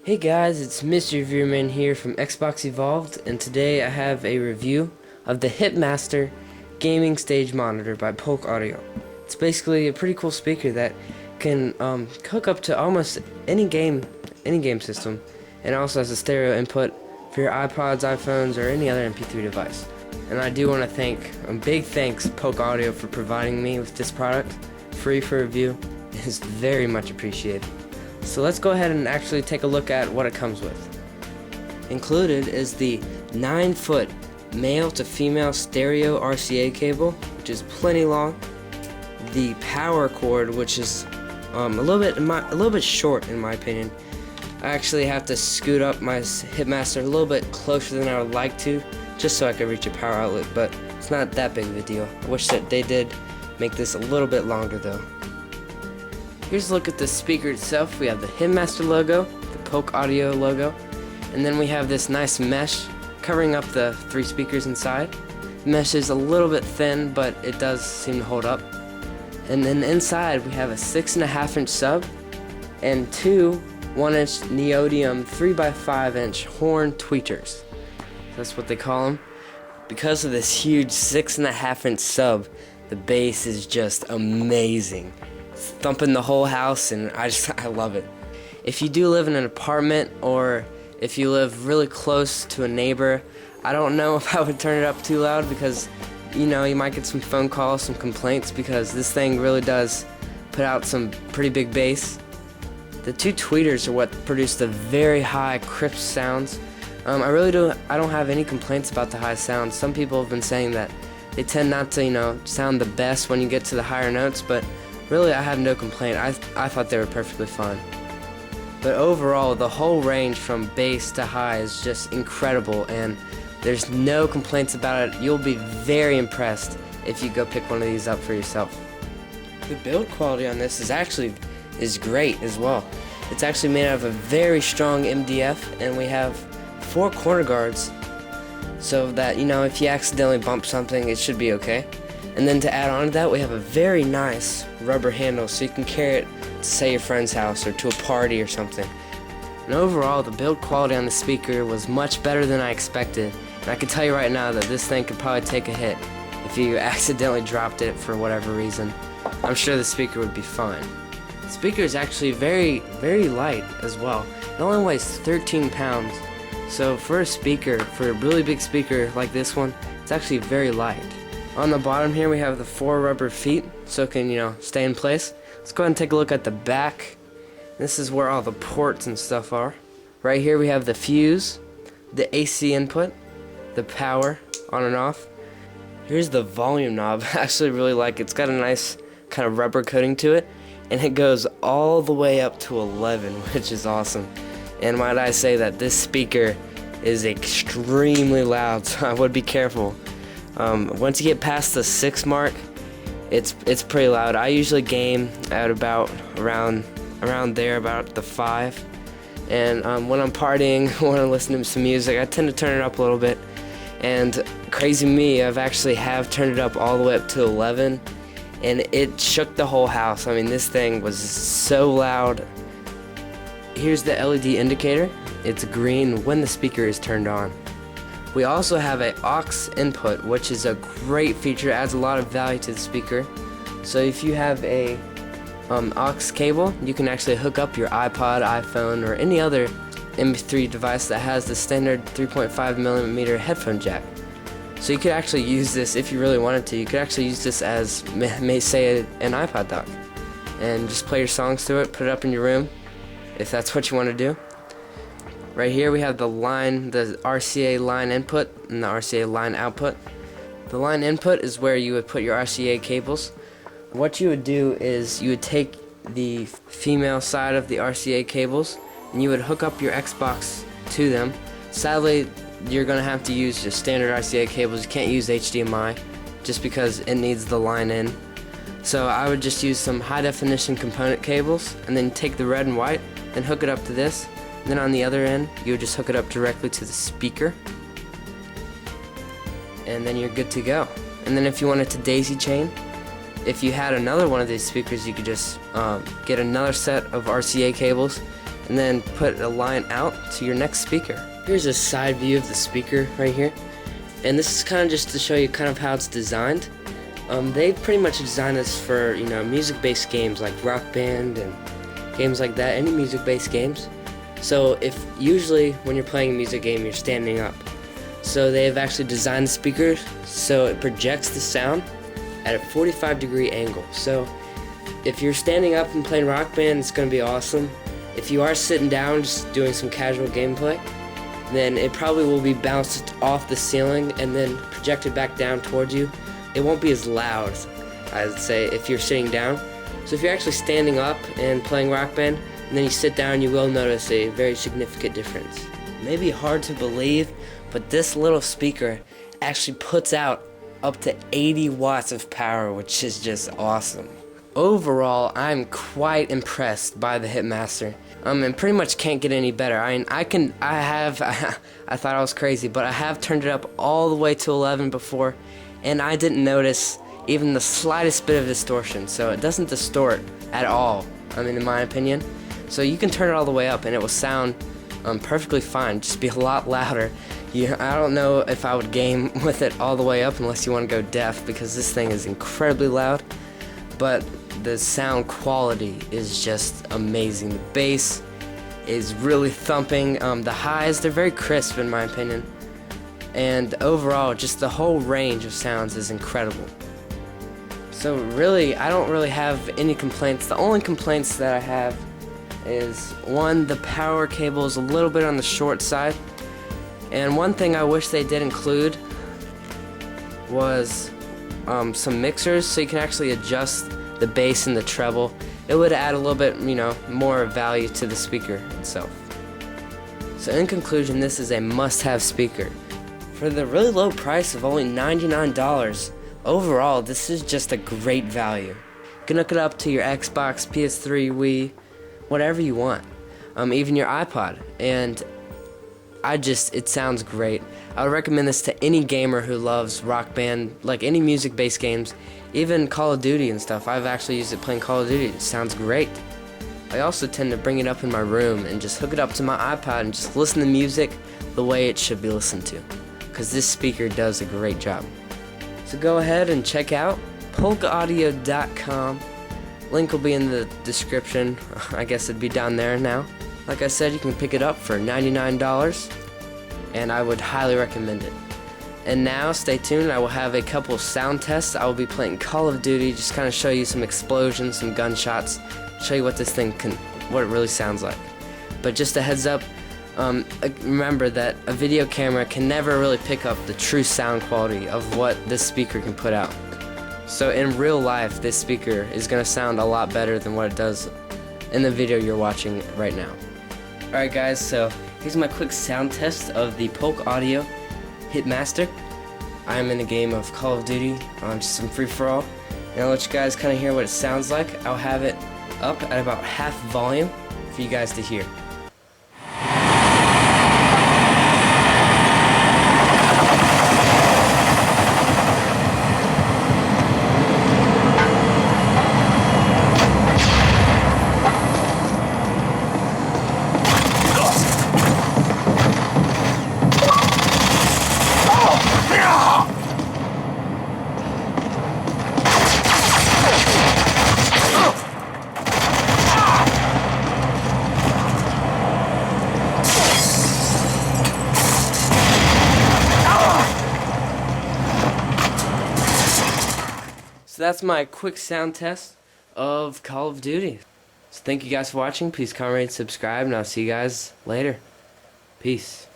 Hey guys, it's MrReviewerMan here from Xbox Evolved, and today I have a review of the HitMaster Gaming Stage Monitor by Polk Audio. It's basically a pretty cool speaker that can hook up to almost any game system, and also has a stereo input for your iPods, iPhones, or any other MP3 device. And I do want to thank, big thanks, Polk Audio for providing me with this product, free for review. It is very much appreciated. So let's go ahead and actually take a look at what it comes with. Included is the 9-foot male to female stereo RCA cable, which is plenty long. The power cord, which is a little bit short in my opinion. I actually have to scoot up my HitMaster a little bit closer than I would like to, just so I could reach a power outlet, but it's not that big of a deal. I wish that they did make this a little bit longer though. Here's a look at the speaker itself. We have the HitMaster logo, the Polk Audio logo, and then we have this nice mesh covering up the 3 speakers inside. The mesh is a little bit thin, but it does seem to hold up. And then inside we have a 6.5-inch sub and 2 1-inch neodymium 3x5-inch horn tweeters. That's what they call them. Because of this huge 6.5-inch sub, the bass is just amazing. Thumping the whole house, and I love it. If you do live in an apartment, or if you live really close to a neighbor, I don't know if I would turn it up too loud, because you might get some phone calls, some complaints, because this thing really does put out some pretty big bass. The 2 tweeters are what produce the very high crisp sounds. I don't have any complaints about the high sounds. Some people have been saying that they tend not to sound the best when you get to the higher notes, but really, I have no complaint. I thought they were perfectly fine. But overall, the whole range from bass to high is just incredible, and there's no complaints about it. You'll be very impressed if you go pick one of these up for yourself. The build quality on this is great as well. It's actually made out of a very strong MDF, and we have 4 corner guards, so that if you accidentally bump something, it should be okay. And then to add on to that, we have a very nice rubber handle, so you can carry it to, say, your friend's house or to a party or something. And overall, the build quality on the speaker was much better than I expected. And I can tell you right now that this thing could probably take a hit if you accidentally dropped it for whatever reason. I'm sure the speaker would be fine. The speaker is actually very, very light as well. It only weighs 13 pounds. So for a really big speaker like this one, it's actually very light. On the bottom here we have the 4 rubber feet, so it can stay in place. Let's go ahead and take a look at the back. This is where all the ports and stuff are. Right here we have the fuse, the AC input, the power on and off. Here's the volume knob. I actually really like it. It's got a nice kind of rubber coating to it, and it goes all the way up to 11, which is awesome. And might I say that this speaker is extremely loud, so I would be careful. Once you get past the 6 mark, it's pretty loud. I usually game at about around there, about the 5. And when I'm partying, when I'm listening to some music, I tend to turn it up a little bit. And crazy me, I've actually turned it up all the way up to 11, and it shook the whole house. I mean, this thing was so loud. Here's the LED indicator. It's green when the speaker is turned on. We also have an aux input, which is a great feature. It adds a lot of value to the speaker. So if you have a aux cable, you can actually hook up your iPod, iPhone, or any other MP3 device that has the standard 3.5mm headphone jack. So you could actually use this if you really wanted to. You could actually use this as, say, an iPod dock, and just play your songs through it, put it up in your room, if that's what you want to do. Right here we have the RCA line input and the RCA line output. The line input is where you would put your RCA cables. What you would do is you would take the female side of the RCA cables and you would hook up your Xbox to them. Sadly, you're going to have to use just standard RCA cables. You can't use HDMI just because it needs the line in. So I would just use some high definition component cables, and then take the red and white and hook it up to this. Then on the other end, you would just hook it up directly to the speaker, and then you're good to go. And then if you wanted to daisy chain, if you had another one of these speakers, you could just get another set of RCA cables and then put a line out to your next speaker. Here's a side view of the speaker right here, and this is kind of just to show you kind of how it's designed. They pretty much designed this for, you know, music-based games like Rock Band and games like that, any music-based games. So if usually when you're playing a music game you're standing up, so they've actually designed the speaker so it projects the sound at a 45-degree angle. So if you're standing up and playing Rock Band, it's going to be awesome. If you are sitting down just doing some casual gameplay, then it probably will be bounced off the ceiling and then projected back down towards you. It won't be as loud, I would say, if you're sitting down. So if you're actually standing up and playing Rock Band, and then you sit down, you will notice a very significant difference. It may be hard to believe, but this little speaker actually puts out up to 80 watts of power, which is just awesome. Overall, I'm quite impressed by the HitMaster. And pretty much can't get any better. I mean, I thought I was crazy, but I have turned it up all the way to 11 before, and I didn't notice even the slightest bit of distortion. So it doesn't distort at all, I mean, in my opinion. So you can turn it all the way up and it will sound perfectly fine, just be a lot louder. I don't know if I would game with it all the way up unless you want to go deaf, because this thing is incredibly loud. But the sound quality is just amazing. The bass is really thumping. The highs, they're very crisp in my opinion. And overall, just the whole range of sounds is incredible. So really, I don't really have any complaints. The only complaints that I have is, one, the power cable is a little bit on the short side. And one thing I wish they did include was some mixers, so you can actually adjust the bass and the treble. It would add a little bit, you know, more value to the speaker itself. So in conclusion, this is a must-have speaker. For the really low price of only $99, overall, this is just a great value. You can hook it up to your Xbox, PS3, Wii, whatever you want, even your iPod, and it sounds great. I would recommend this to any gamer who loves Rock Band, like any music-based games, even Call of Duty and stuff. I've actually used it playing Call of Duty. It sounds great. I also tend to bring it up in my room and just hook it up to my iPod and just listen to music the way it should be listened to, because this speaker does a great job. So go ahead and check out polkaudio.com. Link will be in the description. I guess it'd be down there now. Like I said, you can pick it up for $99, and I would highly recommend it. And now, stay tuned, I will have a couple of sound tests. I will be playing Call of Duty, just kind of show you some explosions, some gunshots, show you what this thing what it really sounds like. But just a heads up, remember that a video camera can never really pick up the true sound quality of what this speaker can put out. So in real life, this speaker is going to sound a lot better than what it does in the video you're watching right now. Alright guys, so here's my quick sound test of the Polk Audio HitMaster. I'm in a game of Call of Duty, just some free-for-all, and I'll let you guys kind of hear what it sounds like. I'll have it up at about half volume for you guys to hear. So that's my quick sound test of Call of Duty. So thank you guys for watching. Please comment, rate, subscribe, and I'll see you guys later. Peace.